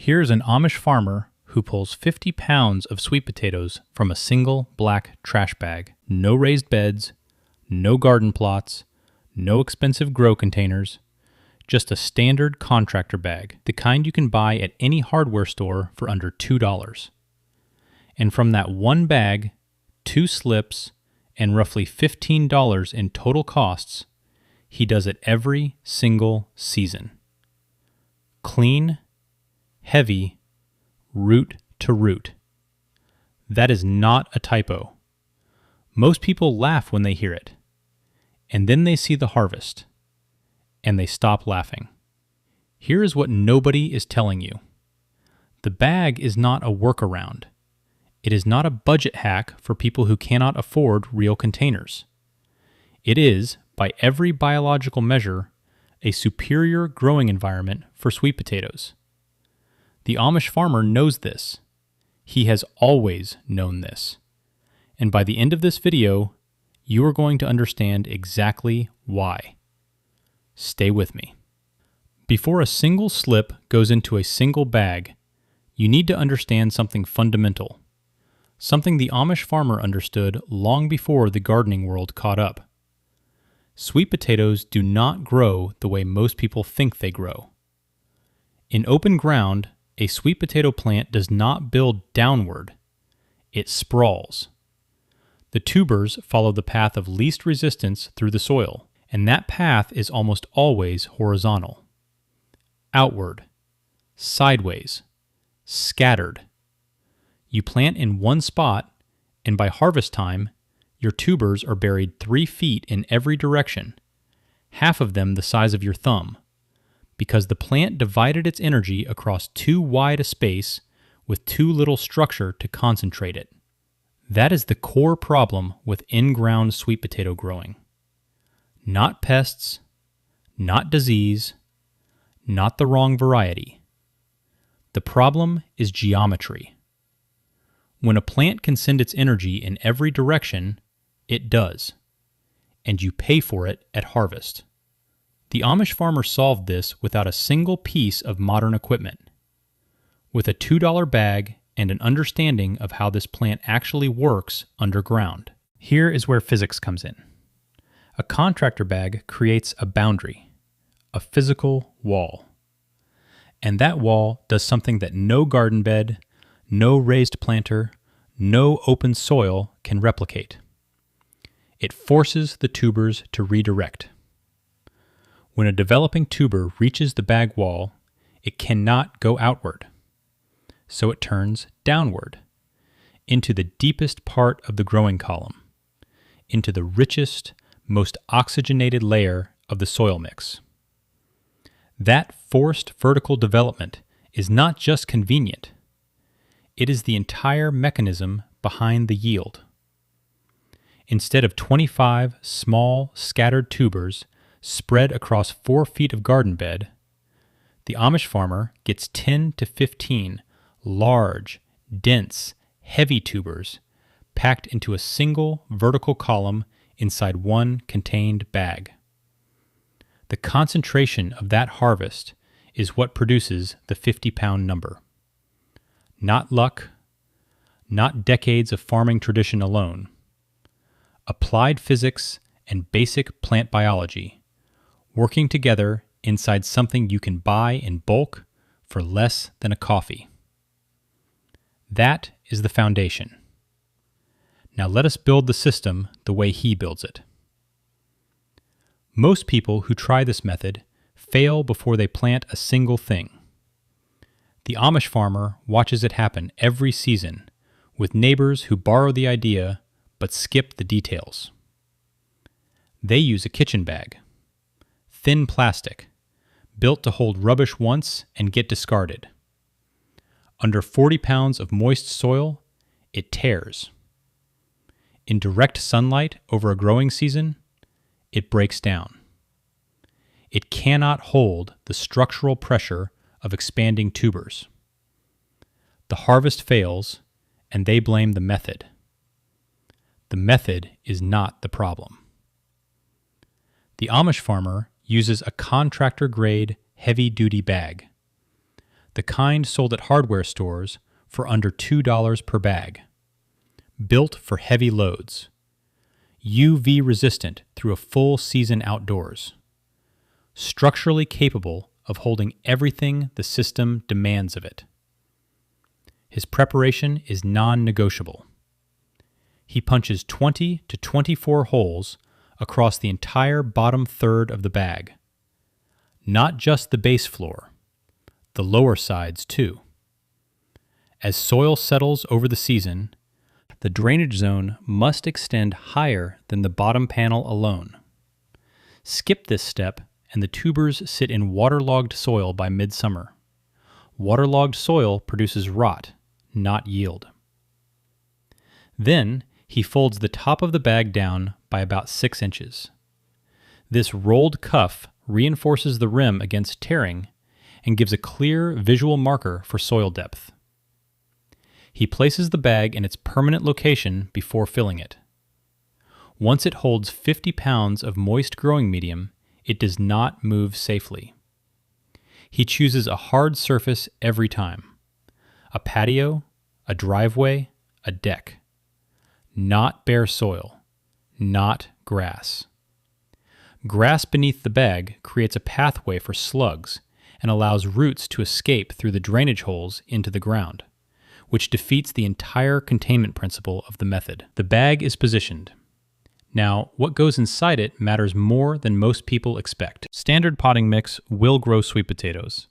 Here's an Amish farmer who pulls 50 pounds of sweet potatoes from a single black trash bag. No raised beds, no garden plots, no expensive grow containers, just a standard contractor bag, the kind you can buy at any hardware store for under $2. And from that one bag, 2 slips, and roughly $15 in total costs, he does it every single season. Clean, heavy, root to root. That is not a typo. Most people laugh when they hear it, and then they see the harvest, and they stop laughing. Here is what nobody is telling you. The bag is not a workaround. It is not a budget hack for people who cannot afford real containers. It is, by every biological measure, a superior growing environment for sweet potatoes. The Amish farmer knows this. He has always known this. And by the end of this video, you are going to understand exactly why. Stay with me. Before a single slip goes into a single bag, you need to understand something fundamental. Something the Amish farmer understood long before the gardening world caught up. Sweet potatoes do not grow the way most people think they grow. In open ground, a sweet potato plant does not build downward. It sprawls. The tubers follow the path of least resistance through the soil, and that path is almost always horizontal. Outward, sideways, scattered. You plant in one spot, and by harvest time, your tubers are buried 3 feet in every direction, half of them the size of your thumb, because the plant divided its energy across too wide a space with too little structure to concentrate it. That is the core problem with in-ground sweet potato growing. Not pests, not disease, not the wrong variety. The problem is geometry. When a plant can send its energy in every direction, it does, and you pay for it at harvest. The Amish farmer solved this without a single piece of modern equipment. With a $2 bag and an understanding of how this plant actually works underground. Here is where physics comes in. A contractor bag creates a boundary, a physical wall. And that wall does something that no garden bed, no raised planter, no open soil can replicate. It forces the tubers to redirect. When a developing tuber reaches the bag wall, it cannot go outward. So it turns downward, into the deepest part of the growing column, into the richest, most oxygenated layer of the soil mix. That forced vertical development is not just convenient. It is the entire mechanism behind the yield. Instead of 25 small, scattered tubers spread across 4 feet of garden bed, the Amish farmer gets 10 to 15 large, dense, heavy tubers packed into a single vertical column inside one contained bag. The concentration of that harvest is what produces the 50-pound number. Not luck, not decades of farming tradition alone. Applied physics and basic plant biology working together inside something you can buy in bulk for less than a coffee. That is the foundation. Now let us build the system the way he builds it. Most people who try this method fail before they plant a single thing. The Amish farmer watches it happen every season with neighbors who borrow the idea but skip the details. They use a kitchen bag, thin plastic, built to hold rubbish once and get discarded. Under 40 pounds of moist soil, it tears. In direct sunlight over a growing season, it breaks down. It cannot hold the structural pressure of expanding tubers. The harvest fails, and they blame the method. The method is not the problem. The Amish farmer uses a contractor-grade, heavy-duty bag. the kind sold at hardware stores for under $2 per bag. Built for heavy loads. UV resistant through a full season outdoors. Structurally capable of holding everything the system demands of it. His preparation is non-negotiable. He punches 20 to 24 holes across the entire bottom third of the bag. Not just the base floor, the lower sides too. As soil settles over the season, the drainage zone must extend higher than the bottom panel alone. Skip this step and the tubers sit in waterlogged soil by midsummer. Waterlogged soil produces rot, not yield. Then he folds the top of the bag down by about 6 inches. This rolled cuff reinforces the rim against tearing and gives a clear visual marker for soil depth. He places the bag in its permanent location before filling it. Once it holds 50 pounds of moist growing medium, it does not move safely. He chooses a hard surface every time. A patio, a driveway, a deck. Not bare soil, not grass. Grass beneath the bag creates a pathway for slugs and allows roots to escape through the drainage holes into the ground, which defeats the entire containment principle of the method. The bag is positioned. Now, what goes inside it matters more than most people expect. Standard potting mix will grow sweet potatoes.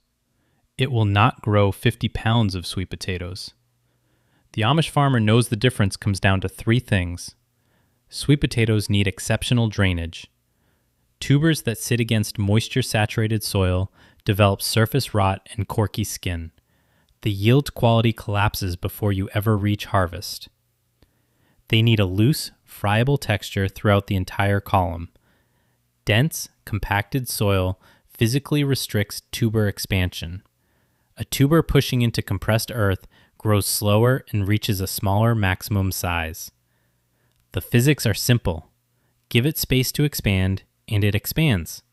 It will not grow 50 pounds of sweet potatoes. The Amish farmer knows the difference comes down to 3 things. Sweet potatoes need exceptional drainage. Tubers that sit against moisture-saturated soil develop surface rot and corky skin. The yield quality collapses before you ever reach harvest. They need a loose, friable texture throughout the entire column. Dense, compacted soil physically restricts tuber expansion. A tuber pushing into compressed earth grows slower and reaches a smaller maximum size. The physics are simple. Give it space to expand, and it expands.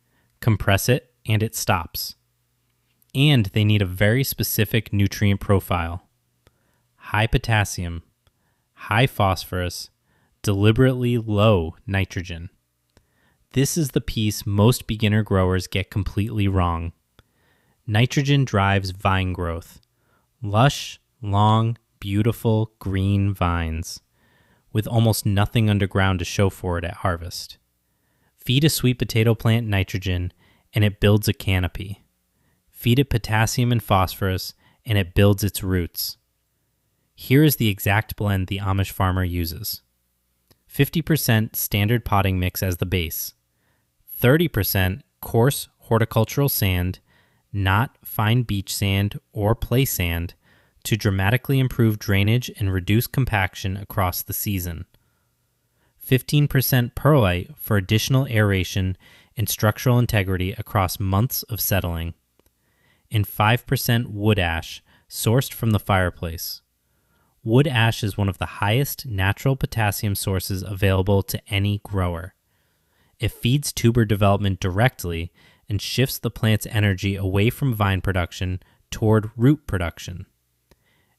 Compress it, and it stops. And they need a very specific nutrient profile. High potassium, high phosphorus, deliberately low nitrogen. This is the piece most beginner growers get completely wrong. Nitrogen drives vine growth. Lush, long, beautiful green vines, with almost nothing underground to show for it at harvest. Feed a sweet potato plant nitrogen, and it builds a canopy. Feed it potassium and phosphorus, and it builds its roots. Here is the exact blend the Amish farmer uses. 50% standard potting mix as the base. 30% coarse horticultural sand, not fine beach sand or play sand, to dramatically improve drainage and reduce compaction across the season. 15% perlite for additional aeration and structural integrity across months of settling. And 5% wood ash sourced from the fireplace. Wood ash is one of the highest natural potassium sources available to any grower. It feeds tuber development directly and shifts the plant's energy away from vine production toward root production.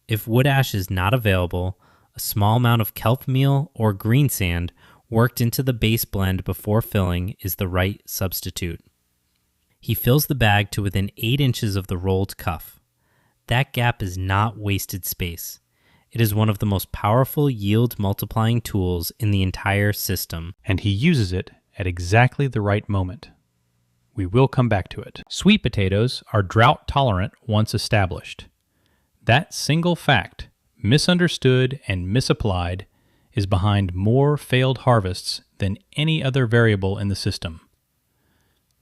If wood ash is not available, a small amount of kelp meal or green sand worked into the base blend before filling is the right substitute. He fills the bag to within 8 inches of the rolled cuff. That gap is not wasted space. It is one of the most powerful yield multiplying tools in the entire system, and he uses it at exactly the right moment. We will come back to it. Sweet potatoes are drought tolerant once established. That single fact, misunderstood and misapplied, is behind more failed harvests than any other variable in the system.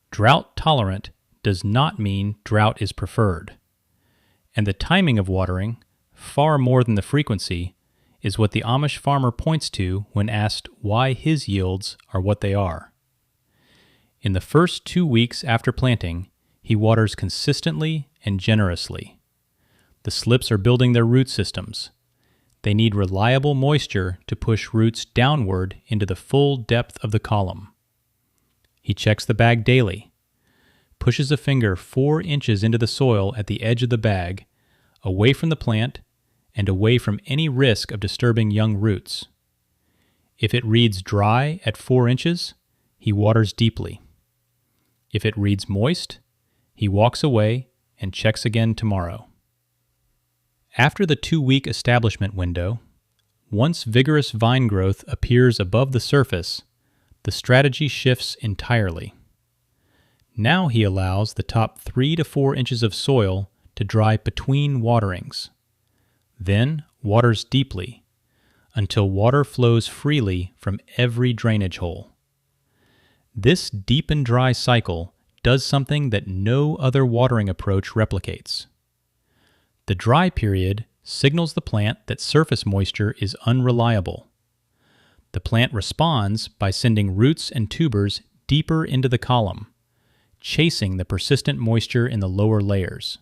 Drought tolerant does not mean drought is preferred. And the timing of watering, far more than the frequency, is what the Amish farmer points to when asked why his yields are what they are. In the first 2 weeks after planting, he waters consistently and generously. The slips are building their root systems. They need reliable moisture to push roots downward into the full depth of the column. He checks the bag daily. pushes a finger 4 inches into the soil at the edge of the bag, away from the plant and away from any risk of disturbing young roots. If it reads dry at 4 inches, he waters deeply. If it reads moist, he walks away and checks again tomorrow. After the 2-week establishment window, once vigorous vine growth appears above the surface, the strategy shifts entirely. Now he allows the top 3 to 4 inches of soil to dry between waterings, then waters deeply until water flows freely from every drainage hole. This deep and dry cycle does something that no other watering approach replicates. The dry period signals the plant that surface moisture is unreliable. The plant responds by sending roots and tubers deeper into the column, chasing the persistent moisture in the lower layers.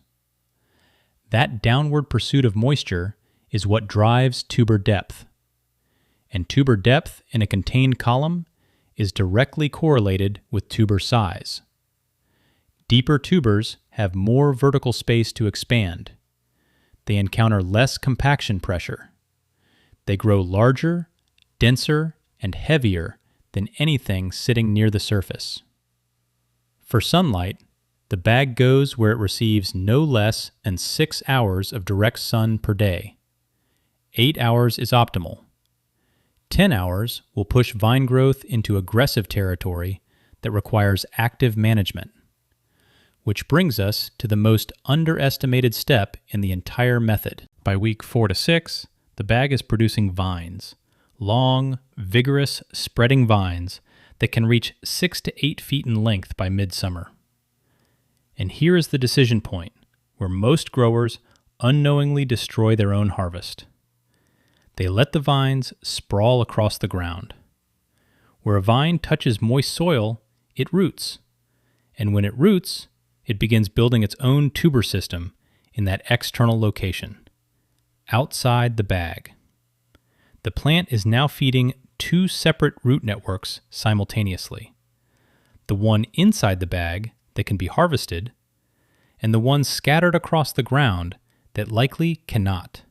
That downward pursuit of moisture is what drives tuber depth. And tuber depth in a contained column is directly correlated with tuber size. Deeper tubers have more vertical space to expand. They encounter less compaction pressure. They grow larger, denser, and heavier than anything sitting near the surface. For sunlight, the bag goes where it receives no less than 6 hours of direct sun per day. 8 hours is optimal. 10 hours will push vine growth into aggressive territory that requires active management. Which brings us to the most underestimated step in the entire method. By week 4 to 6, the bag is producing vines, long, vigorous, spreading vines that can reach 6 to 8 feet in length by midsummer. And here is the decision point, where most growers unknowingly destroy their own harvest. They let the vines sprawl across the ground. Where a vine touches moist soil, it roots. And when it roots, it begins building its own tuber system in that external location, outside the bag. The plant is now feeding 2 separate root networks simultaneously. The one inside the bag that can be harvested, and the one scattered across the ground that likely cannot.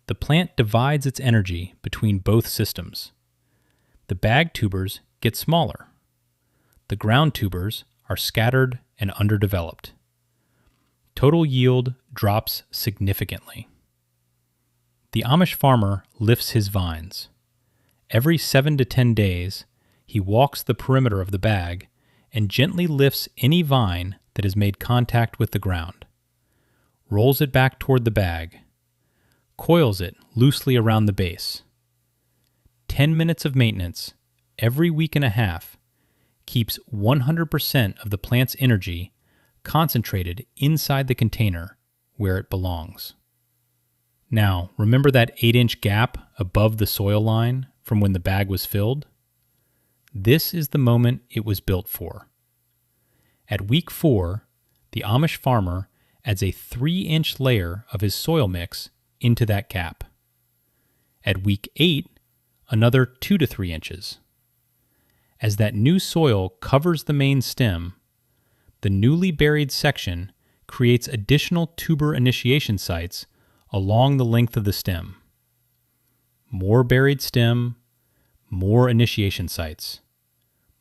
The plant divides its energy between both systems. The bag tubers get smaller. The ground tubers are scattered and underdeveloped. Total yield drops significantly. The Amish farmer lifts his vines. Every 7 to 10 days, he walks the perimeter of the bag and gently lifts any vine that has made contact with the ground, rolls it back toward the bag, coils it loosely around the base. 10 minutes of maintenance every week and a half keeps 100% of the plant's energy concentrated inside the container where it belongs. Now, remember that 8-inch gap above the soil line from when the bag was filled? This is the moment it was built for. At week 4, the Amish farmer adds a 3-inch layer of his soil mix into that gap. At week 8, another 2 to 3 inches. As that new soil covers the main stem, the newly buried section creates additional tuber initiation sites along the length of the stem. More buried stem, more initiation sites,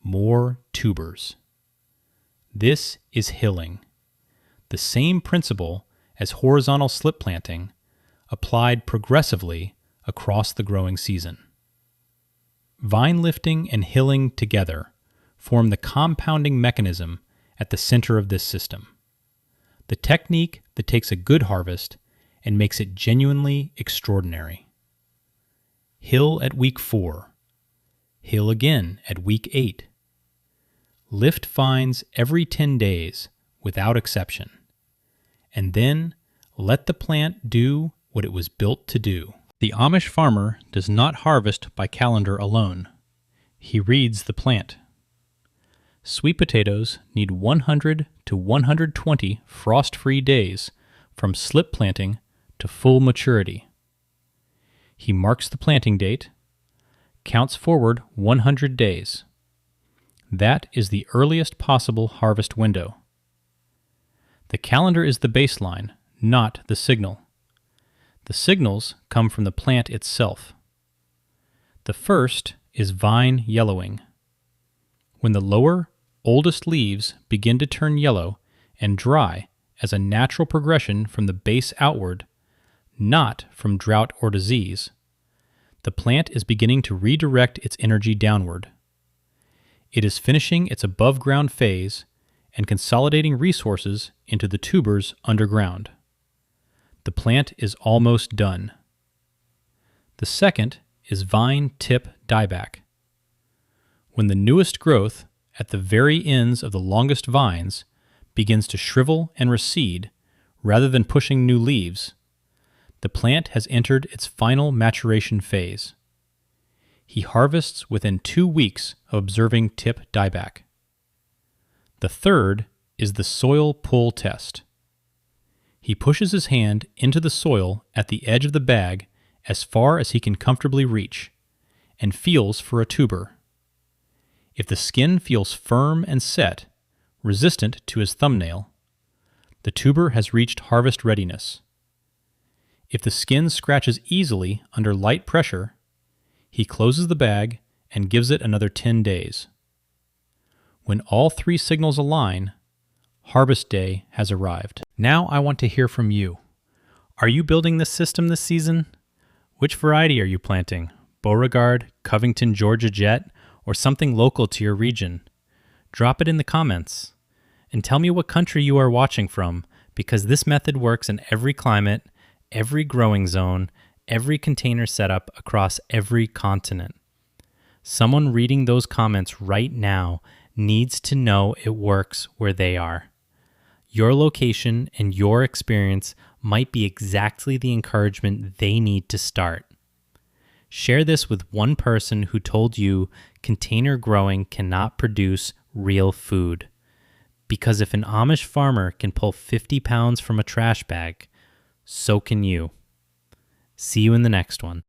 more tubers. This is hilling, the same principle as horizontal slip planting applied progressively across the growing season. Vine lifting and hilling together form the compounding mechanism at the center of this system, the technique that takes a good harvest and makes it genuinely extraordinary. Hill at week 4. Hill again at week 8. Lift vines every 10 days without exception, and then let the plant do what it was built to do. The Amish farmer does not harvest by calendar alone. He reads the plant. Sweet potatoes need 100 to 120 frost-free days from slip planting to full maturity. He marks the planting date, counts forward 100 days. That is the earliest possible harvest window. The calendar is the baseline, not the signal. The signals come from the plant itself. The first is vine yellowing. When the lower, oldest leaves begin to turn yellow and dry as a natural progression from the base outward, not from drought or disease, the plant is beginning to redirect its energy downward. It is finishing its above-ground phase and consolidating resources into the tubers underground. The plant is almost done. The second is vine tip dieback. When the newest growth at the very ends of the longest vines begins to shrivel and recede rather than pushing new leaves, the plant has entered its final maturation phase. He harvests within 2 weeks of observing tip dieback. The third is the soil pull test. He pushes his hand into the soil at the edge of the bag as far as he can comfortably reach and feels for a tuber. If the skin feels firm and set, resistant to his thumbnail, the tuber has reached harvest readiness. If the skin scratches easily under light pressure, he closes the bag and gives it another 10 days. When all 3 signals align, harvest day has arrived. Now I want to hear from you. Are you building this system this season? Which variety are you planting? Beauregard, Covington, Georgia Jet, or something local to your region? Drop it in the comments. And tell me what country you are watching from, because this method works in every climate, every growing zone, every container setup across every continent. Someone reading those comments right now needs to know it works where they are. Your location and your experience might be exactly the encouragement they need to start. Share this with one person who told you container growing cannot produce real food. Because if an Amish farmer can pull 50 pounds from a trash bag, so can you. See you in the next one.